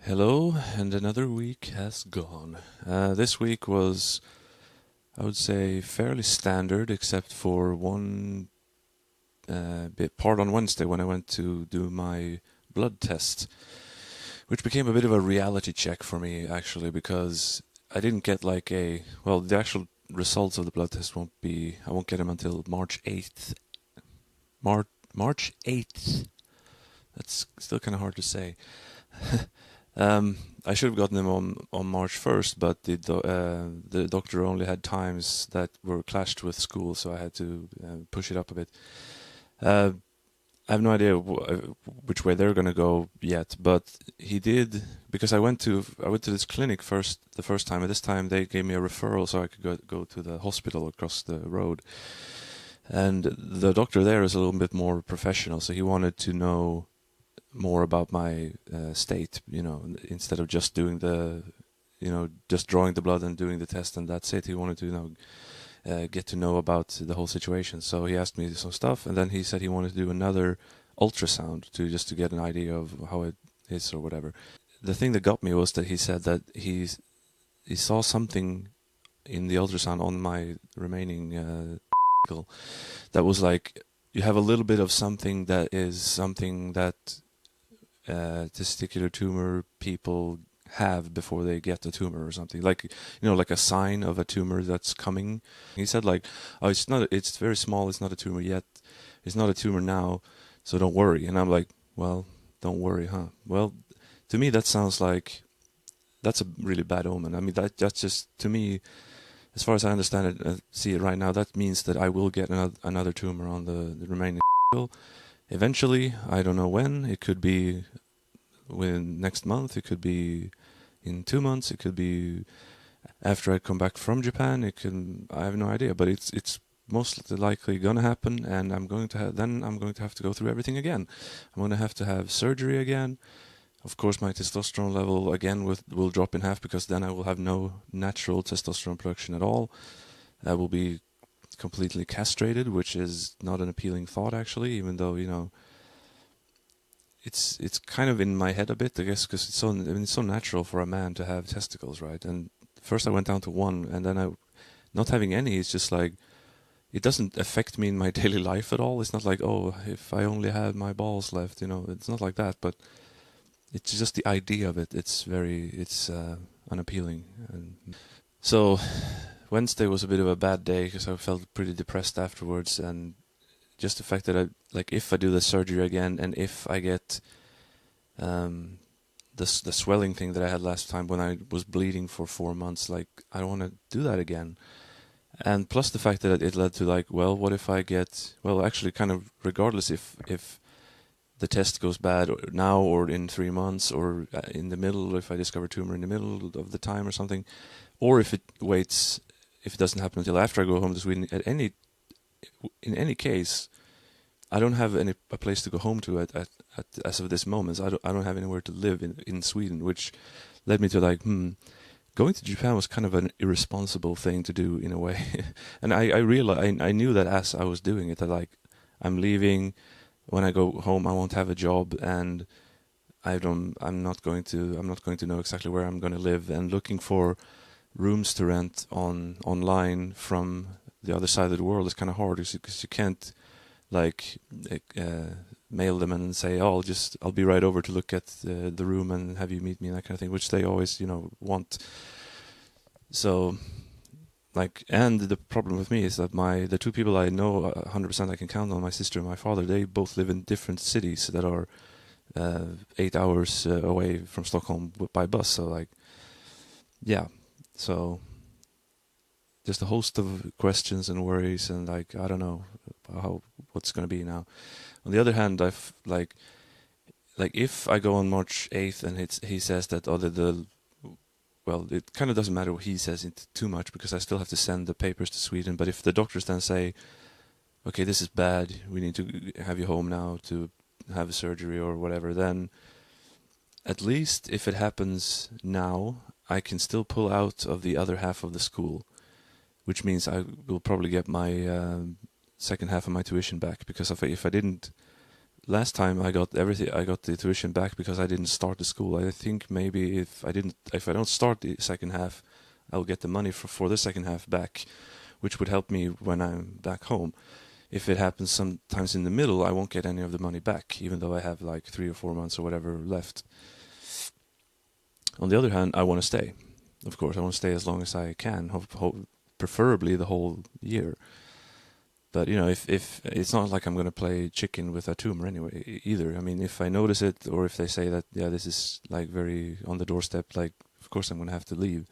Hello, and another week has gone. This week was, I would say, fairly standard, except for one bit part on Wednesday when I went to do my blood test, which became a bit of a reality check for me, actually, because I didn't get the actual results of the blood test I won't get them until March 8th. March 8th. That's still kind of hard to say. I should have gotten them on March 1st, but the doctor only had times that were clashed with school, so I had to push it up a bit. Uh, I have no idea which way they're gonna go yet, but he did, because I went to this clinic the first time, and this time they gave me a referral so I could go to the hospital across the road. And the doctor there is a little bit more professional, so he wanted to know more about my state, instead of just doing just drawing the blood and doing the test and that's it. He wanted to, get to know about the whole situation. So he asked me some stuff, and then he said he wanted to do another ultrasound to get an idea of how it is or whatever. The thing that got me was that he said that he saw something in the ultrasound on my remaining that was like, you have a little bit of something that testicular tumor people have before they get the tumor or something, like a sign of a tumor that's coming. He said oh, it's very small, it's not a tumor yet, it's not a tumor now, so don't worry. And I'm like, well, don't worry, huh? Well, to me that sounds like that's a really bad omen. I mean, that's just, to me, as far as I understand it, see it right now, that means that I will get another tumor on the remaining eventually. I don't know when. It could be within next month, it could be in 2 months, it could be after I come back from Japan. I have no idea, but it's most likely gonna happen, and I'm going to have to go through everything again. I'm gonna have to have surgery again. Of course, my testosterone level again will drop in half, because then I will have no natural testosterone production at all. I will be completely castrated, which is not an appealing thought, actually, even though, it's kind of in my head a bit, I guess, because it's so natural for a man to have testicles, right? And first I went down to one, and then not having any, it's just like, it doesn't affect me in my daily life at all. It's not like, oh, if I only had my balls left, it's not like that, but it's just the idea of it. It's unappealing. And so Wednesday was a bit of a bad day, because I felt pretty depressed afterwards, and just the fact that if I do the surgery again, and if I get the swelling thing that I had last time when I was bleeding for 4 months, I don't want to do that again. And plus the fact that it led to what if I get, actually, kind of regardless if the test goes bad now or in 3 months, or in the middle, if I discover tumor in the middle of the time or something, or if it doesn't happen until after I go home to Sweden, in any case, I don't have a place to go home to as of this moment. So I don't have anywhere to live in Sweden, which led me to going to Japan was kind of an irresponsible thing to do in a way. And I realized, I knew that as I was doing it, that I'm leaving. When I go home, I won't have a job, and I'm not going to know exactly where I'm going to live, and looking for rooms to rent online from the other side of the world is kind of hard, because you can't mail them and say, oh, I'll be right over to look at the room and have you meet me, and that kind of thing, which they always want. So and the problem with me is that the two people I know 100% I can count on, my sister and my father, they both live in different cities that are 8 hours away from Stockholm by bus. So yeah, so just a host of questions and worries, and I don't know what's going to be now. On the other hand, I've if I go on March 8th and he says that it kind of doesn't matter what he says too much, because I still have to send the papers to Sweden. But if the doctors then say, okay, this is bad, we need to have you home now to have a surgery or whatever, then at least if it happens now, I can still pull out of the other half of the school, which means I will probably get my second half of my tuition back, because if I didn't last time I got everything. I got the tuition back because I didn't start the school. I think maybe if I don't start the second half, I'll get the money for the second half back, which would help me when I'm back home. If it happens sometimes in the middle, I won't get any of the money back, even though I have like 3 or 4 months or whatever left. On the other hand, I want to stay. Of course, I want to stay as long as I can, preferably the whole year. But if it's not like I'm going to play chicken with a tumor anyway either. I mean, if I notice it, or if they say that this is like very on the doorstep, like of course I'm going to have to leave.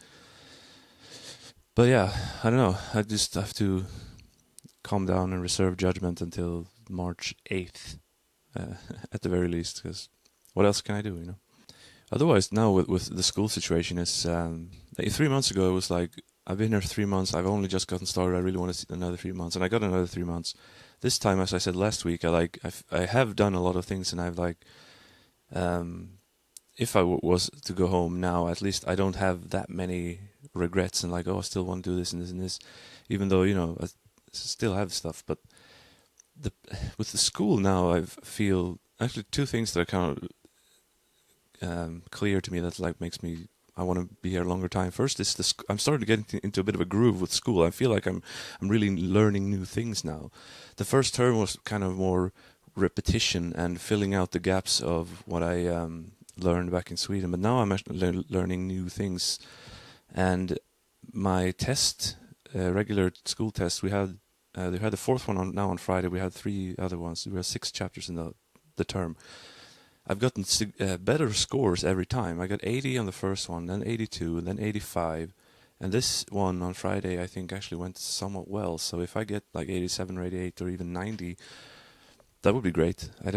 But yeah, I don't know. I just have to calm down and reserve judgment until March 8th, at the very least. Because what else can I do? Otherwise, now with the school situation, is like 3 months ago it was like, I've been here 3 months. I've only just gotten started. I really want to see another 3 months, and I got another 3 months. This time, as I said last week, I have done a lot of things, and I've if I was to go home now, at least I don't have that many regrets and like, oh, I still want to do this and this and this, even though I still have stuff. But with the school now, I feel actually two things that are kind of clear to me that like makes me. I want to be here a longer time. First is I'm starting to get into a bit of a groove with school. I feel like I'm really learning new things now. The first term was kind of more repetition and filling out the gaps of what I learned back in Sweden. But now I'm actually learning new things. And my test, regular school test, they had the fourth one now on Friday. We had 3 other ones. We had 6 chapters in the term. I've gotten better scores every time. I got 80 on the first one, then 82, and then 85. And this one on Friday, I think, actually went somewhat well. So if I get like 87 or 88 or even 90, that would be great. I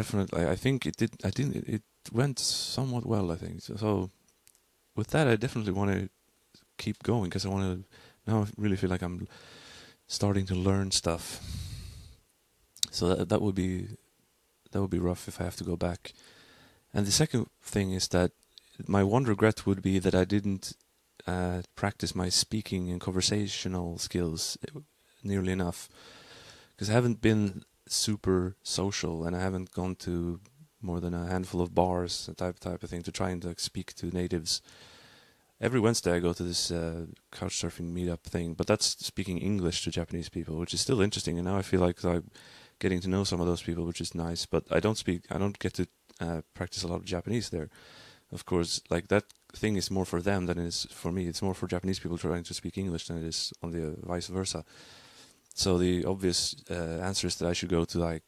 think it did. It went somewhat well, I think. So with that, I definitely want to keep going because I want to. Now I really feel like I'm starting to learn stuff. So that would be rough if I have to go back. And the second thing is that my one regret would be that I didn't practice my speaking and conversational skills nearly enough, because I haven't been super social and I haven't gone to more than a handful of bars, type of thing, to try and like, speak to natives. Every Wednesday I go to this couch surfing meetup thing, but that's speaking English to Japanese people, which is still interesting. And now I feel like I'm getting to know some of those people, which is nice. But I don't get to practice a lot of Japanese there. Of course, like that thing is more for them than it is for me. It's more for Japanese people trying to speak English than it is on the vice versa. So the obvious answer is that I should go to like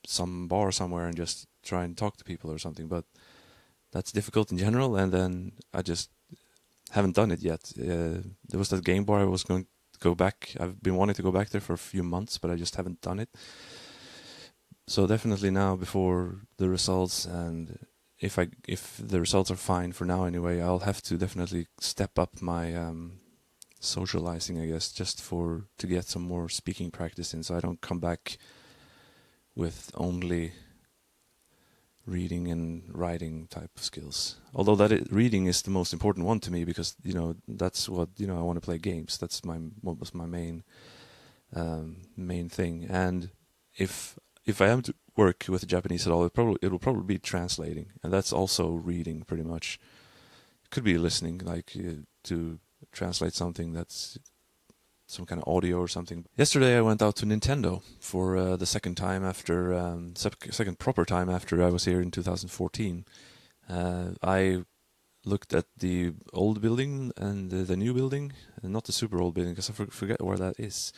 some bar somewhere and just try and talk to people or something. But that's difficult in general, and then I just haven't done it yet. There was that game bar I was going to go back. I've been wanting to go back there for a few months, but I just haven't done it. So definitely now, before the results, and if the results are fine for now anyway, I'll have to definitely step up my socializing, I guess, just to get some more speaking practice in, so I don't come back with only reading and writing type of skills. Although reading is the most important one to me, because that's what I want to play games. That's what was my main thing. And if I am to work with Japanese at all, it will probably be translating, and that's also reading pretty much. It could be listening, like to translate something that's some kind of audio or something. Yesterday I went out to Nintendo for the second time after second proper time after I was here in 2014. I looked at the old building and the new building, and not the super old building because I forget where that is.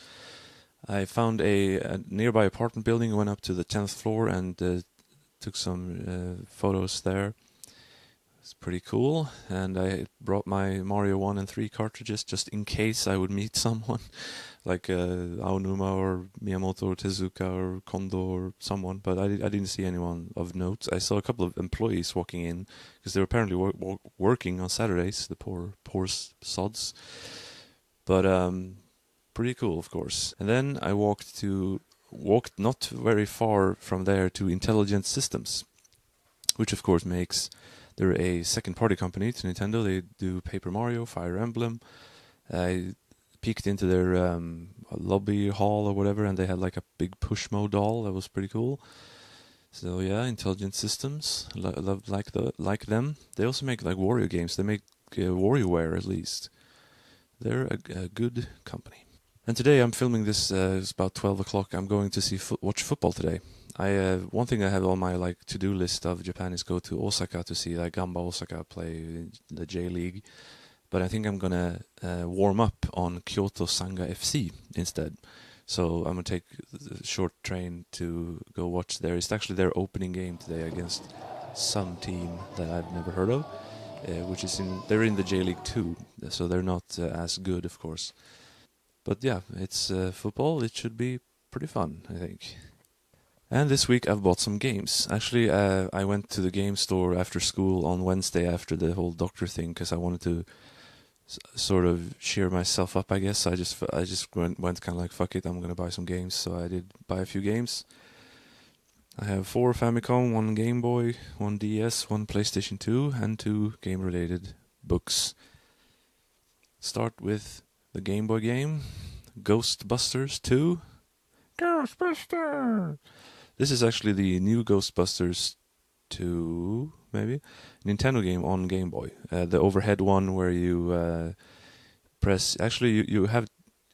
I found a nearby apartment building, went up to the 10th floor and took some photos there. It's pretty cool, and I brought my Mario 1 and 3 cartridges just in case I would meet someone like Aonuma or Miyamoto or Tezuka or Kondo or someone, but I didn't see anyone of note. I saw a couple of employees walking in because they were apparently working on Saturdays, the poor sods. But pretty cool, of course. And then I walked not very far from there to Intelligent Systems, which of course they're a second-party company to Nintendo. They do Paper Mario, Fire Emblem. I peeked into their lobby hall or whatever, and they had like a big Pushmo doll that was pretty cool. So yeah, Intelligent Systems, like them. They also make like Wario games. They make WarioWare at least. They're a good company. And today I'm filming this. It's about 12 o'clock. I'm going to watch football today. One thing I have on my like to-do list of Japan is go to Osaka to see like Gamba Osaka play in the J League. But I think I'm gonna warm up on Kyoto Sanga FC instead. So I'm gonna take a short train to go watch there. It's actually their opening game today against some team that I've never heard of, which is they're in the J League 2, so they're not as good, of course. But yeah, it's football. It should be pretty fun, I think. And this week I've bought some games. Actually, I went to the game store after school on Wednesday after the whole doctor thing because I wanted to sort of cheer myself up, I guess. I just went kind of like, fuck it, I'm gonna buy some games. So I did buy a few games. I have 4 Famicom, 1 Game Boy, 1 DS, 1 PlayStation 2, and 2 game-related books. Start with the Game Boy game, Ghostbusters 2. Ghostbusters! This is actually the new Ghostbusters 2, maybe? Nintendo game on Game Boy. The overhead one where you press... Actually, you have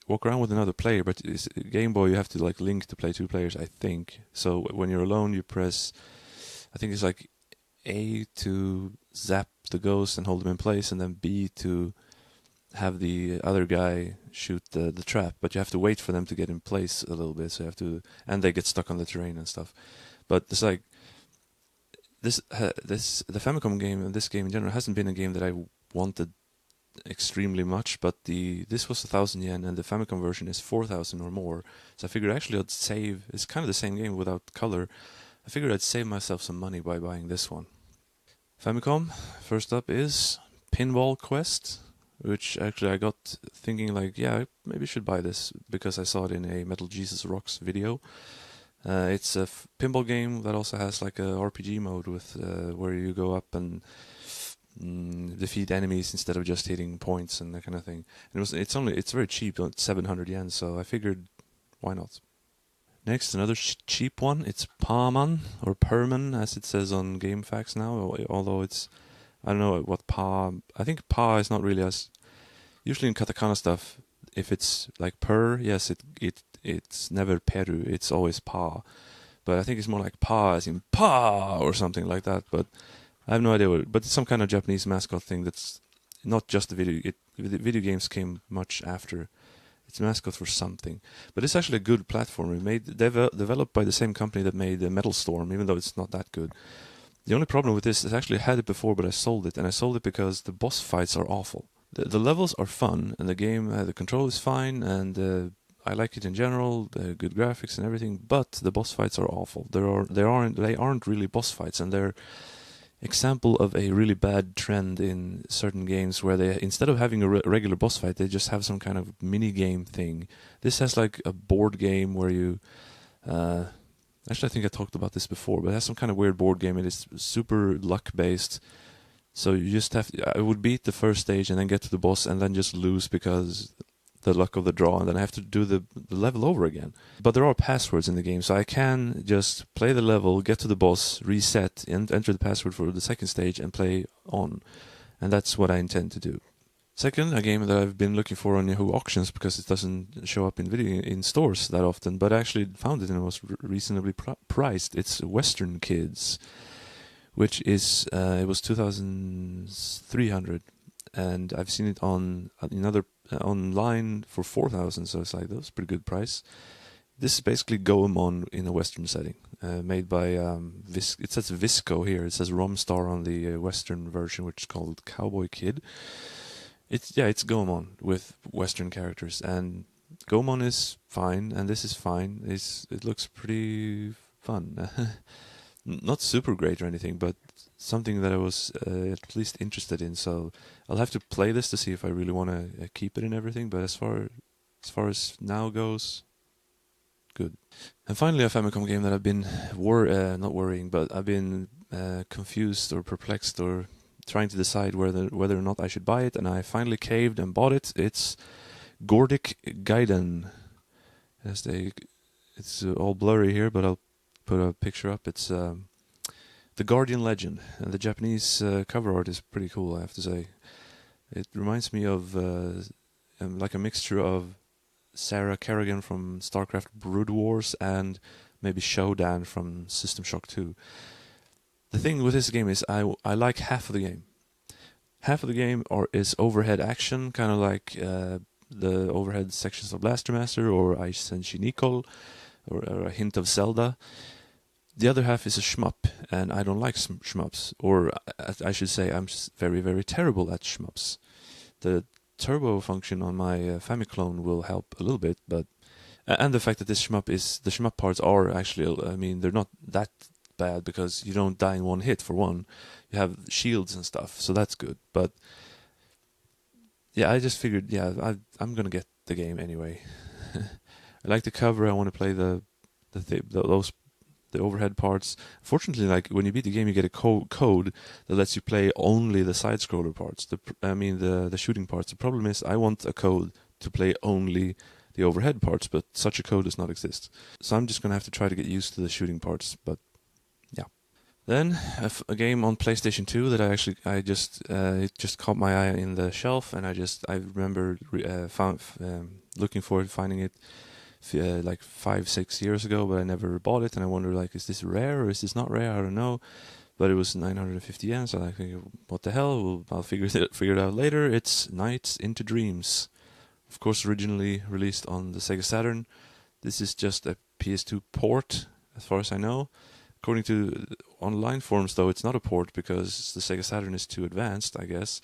walk around with another player, but Game Boy you have to like link to play 2 players, I think. So when you're alone, you press... I think it's like A to zap the ghost and hold him in place, and then B to have the other guy shoot the trap, but you have to wait for them to get in place a little bit, so you have to, and they get stuck on the terrain and stuff. But it's like the Famicom game and this game in general hasn't been a game that I wanted extremely much, but this was 1,000 yen and the Famicom version is 4,000 or more, so I figured actually I'd save. It's kind of the same game without color. I figured I'd save myself some money by buying this one. Famicom, first up is Pinball Quest, which actually I got thinking like, yeah, I maybe should buy this because I saw it in a Metal Jesus Rocks video. It's a pinball game that also has like a RPG mode with where you go up and defeat enemies instead of just hitting points and that kind of thing. And it's very cheap, 700 yen, so I figured why not. Next, another cheap one. It's Paman or Perman as it says on GameFAQs now, although it's, I don't know what Pa... I think Pa is not really as... Usually in katakana stuff, if it's like per, yes, it's never peru, it's always Pa. But I think it's more like Pa as in Pa or something like that. But I have no idea what... But it's some kind of Japanese mascot thing that's not just the video... The video games came much after. It's a mascot for something. But it's actually a good platform. Developed by the same company that made Metal Storm, even though it's not that good. The only problem with this is I actually had it before, but I sold it. And I sold it because the boss fights are awful. The levels are fun, and the game, the control is fine, and I like it in general, good graphics and everything, but the boss fights are awful. They aren't really boss fights, and they're example of a really bad trend in certain games where they, instead of having a regular boss fight, they just have some kind of mini game thing. This has like a board game where you... actually, I think I talked about this before, but it has some kind of weird board game. It is super luck-based. So you just have to... I would beat the first stage and then get to the boss and then just lose because the luck of the draw, and then I have to do the level over again. But there are passwords in the game, so I can just play the level, get to the boss, reset, and enter the password for the second stage and play on. And that's what I intend to do. Second, a game that I've been looking for on Yahoo Auctions because it doesn't show up in stores that often, but I actually found it and it was reasonably priced. It's Western Kids, which is it was 2,300, and I've seen it on another online for 4,000. So it's like that was a pretty good price. This is basically Goemon in a Western setting, made by it says Visco here. It says Romstar on the Western version, which is called Cowboy Kid. It's Goemon with Western characters, and Goemon is fine, and this is fine. It looks pretty fun. Not super great or anything, but something that I was at least interested in. So I'll have to play this to see if I really want to keep it and everything. But as far as now goes, good. And finally, a Famicom game that I've been not worrying, but I've been confused or perplexed or trying to decide whether or not I should buy it, and I finally caved and bought it. It's Gordic Gaiden. It's all blurry here, but I'll put a picture up. It's The Guardian Legend, and the Japanese cover art is pretty cool, I have to say. It reminds me of like a mixture of Sarah Kerrigan from StarCraft Brood Wars and maybe Shodan from System Shock 2. The thing with this game is I like half of the game. Half of the game is overhead action, kind of like the overhead sections of Blaster Master or Ice and Shinikol, or a hint of Zelda. The other half is a shmup, and I don't like shmups, or I should say I'm very, very terrible at shmups. The turbo function on my Famiclone will help a little bit, but and the fact that the shmup parts are actually, I mean, they're not that bad because you don't die in one hit for one. You have shields and stuff, so that's good. But yeah, I just figured, yeah, I'm gonna get the game anyway. I like the cover. I want to play the overhead parts. Fortunately, like when you beat the game, you get a code that lets you play only the side scroller parts. The shooting parts. The problem is I want a code to play only the overhead parts, but such a code does not exist. So I'm just gonna have to try to get used to the shooting parts. But yeah. Then a game on PlayStation 2 that it just caught my eye in the shelf, and I remember looking for it, finding it like 5-6 years ago, but I never bought it, and I wonder, like, is this rare or is this not rare? I don't know. But it was 950 yen, so I think, what the hell? I'll figure it out later. It's Nights into Dreams. Of course, originally released on the Sega Saturn. This is just a PS2 port, as far as I know. According to online forums, though, it's not a port because the Sega Saturn is too advanced, I guess.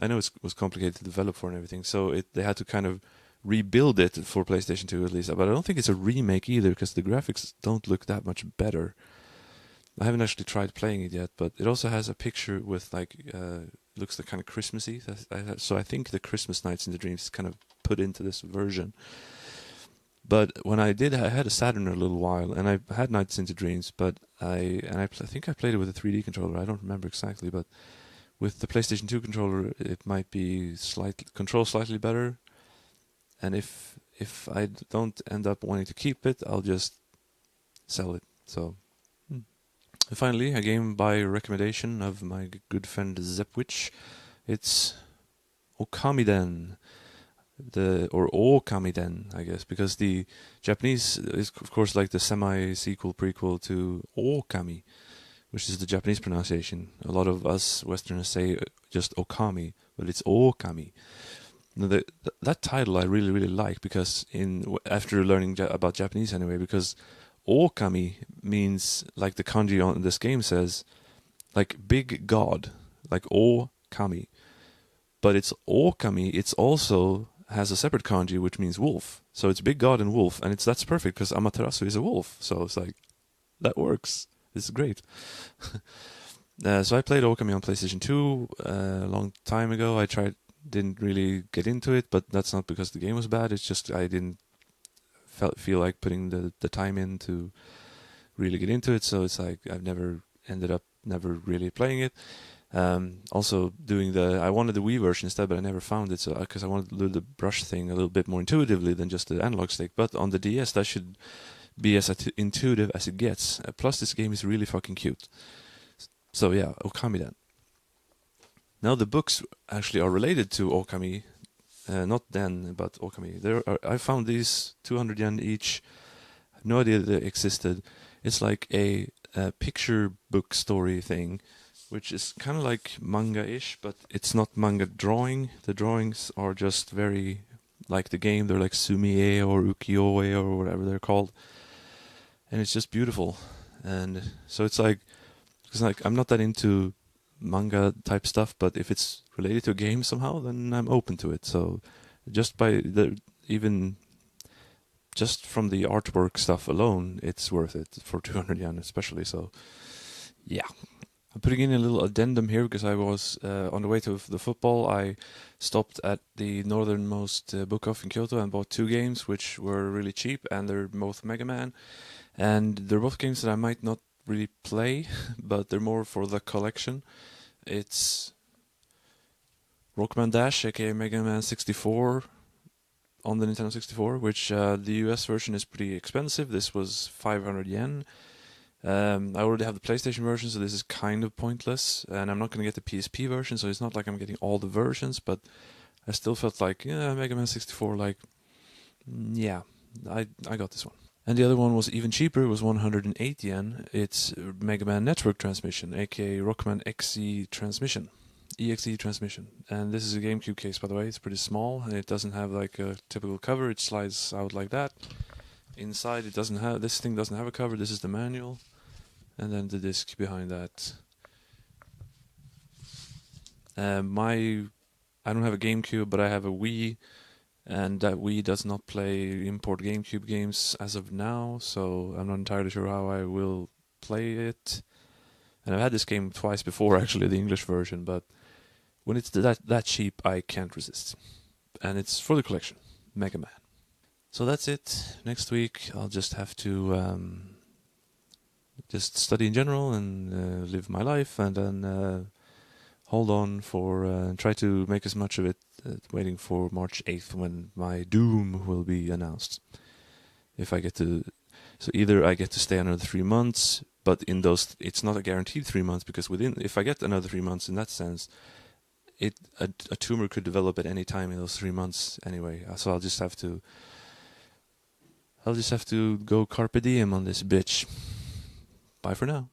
I know it was complicated to develop for and everything, so they had to kind of rebuild it for PlayStation 2 at least. But I don't think it's a remake either, because the graphics don't look that much better. I haven't actually tried playing it yet, but it also has a picture with, like, looks like kind of Christmassy. So I think the Christmas Nights into Dreams is kind of put into this version. But when I had a Saturn a little while, and I had Nights into Dreams, but I think I played it with a 3D controller. I don't remember exactly, but with the PlayStation 2 controller, it might be slightly better. And if I don't end up wanting to keep it, I'll just sell it. So, and finally, a game by recommendation of my good friend Zepwitch. It's Okami or Okami, I guess, because the Japanese is, of course, like the semi-sequel prequel to Okami, which is the Japanese pronunciation. A lot of us Westerners say just Okami, but it's Okami. Now that title I really, really like, because after learning about Japanese anyway, because Okami means, like the kanji on this game says, like big god, like Okami. But it's Okami, it's also has a separate kanji which means wolf. So it's big god and wolf, and that's perfect because Amaterasu is a wolf. So it's like, that works. This is great. So I played Okami on PlayStation 2 a long time ago. Didn't really get into it, but that's not because the game was bad. It's just I didn't feel like putting the time in to really get into it. So it's like I've ended up never really playing it. Also I wanted the Wii version instead, but I never found it. So because I wanted to do the brush thing a little bit more intuitively than just the analog stick. But on the DS, that should be as intuitive as it gets. Plus, this game is really fucking cute. So yeah, Okami. Now the books actually are related to Okami, not Den, but Okami. I found these 200 yen each. I have no idea they existed. It's like a picture book story thing, which is kind of like manga-ish, but it's not manga drawing. The drawings are just very like the game. They're like sumie or ukiyo-e or whatever they're called, and it's just beautiful. And so it's like I'm not that into manga type stuff, but if it's related to a game somehow, then I'm open to it. So just just from the artwork stuff alone, it's worth it for 200 yen especially. So yeah, I'm putting in a little addendum here because I was on the way to the football. I stopped at the northernmost book off in Kyoto and bought 2 games which were really cheap, and they're both Mega Man, and they're both games that I might not really play, but they're more for the collection. It's Rockman Dash, aka Mega Man 64, on the Nintendo 64, which the US version is pretty expensive. This was 500 yen, I already have the PlayStation version, so this is kind of pointless. And I'm not going to get the PSP version, so it's not like I'm getting all the versions, but I still felt like, yeah, Mega Man 64, like, yeah, I got this one. And the other one was even cheaper. It was 108 yen. It's Mega Man Network Transmission, aka Rockman XE Transmission. EXE Transmission. And this is a GameCube case, by the way. It's pretty small, and it doesn't have like a typical cover. It slides out like that. Inside, it doesn't have, this thing doesn't have a cover. This is the manual. And then the disc behind that. I don't have a GameCube, but I have a Wii, and that Wii does not play import GameCube games as of now, so I'm not entirely sure how I will play it. And I've had this game twice before, actually, the English version, but when it's that cheap, I can't resist. And it's for the collection, Mega Man. So that's it. Next week, I'll just have to just study in general and live my life, and then hold on for try to make as much of it, waiting for March 8th when my Doom will be announced. If I get to, so either I get to stay another 3 months, but in those it's not a guaranteed 3 months, because if I get another 3 months in that sense, a tumor could develop at any time in those 3 months anyway. So I'll just have to go carpe diem on this bitch. Bye for now.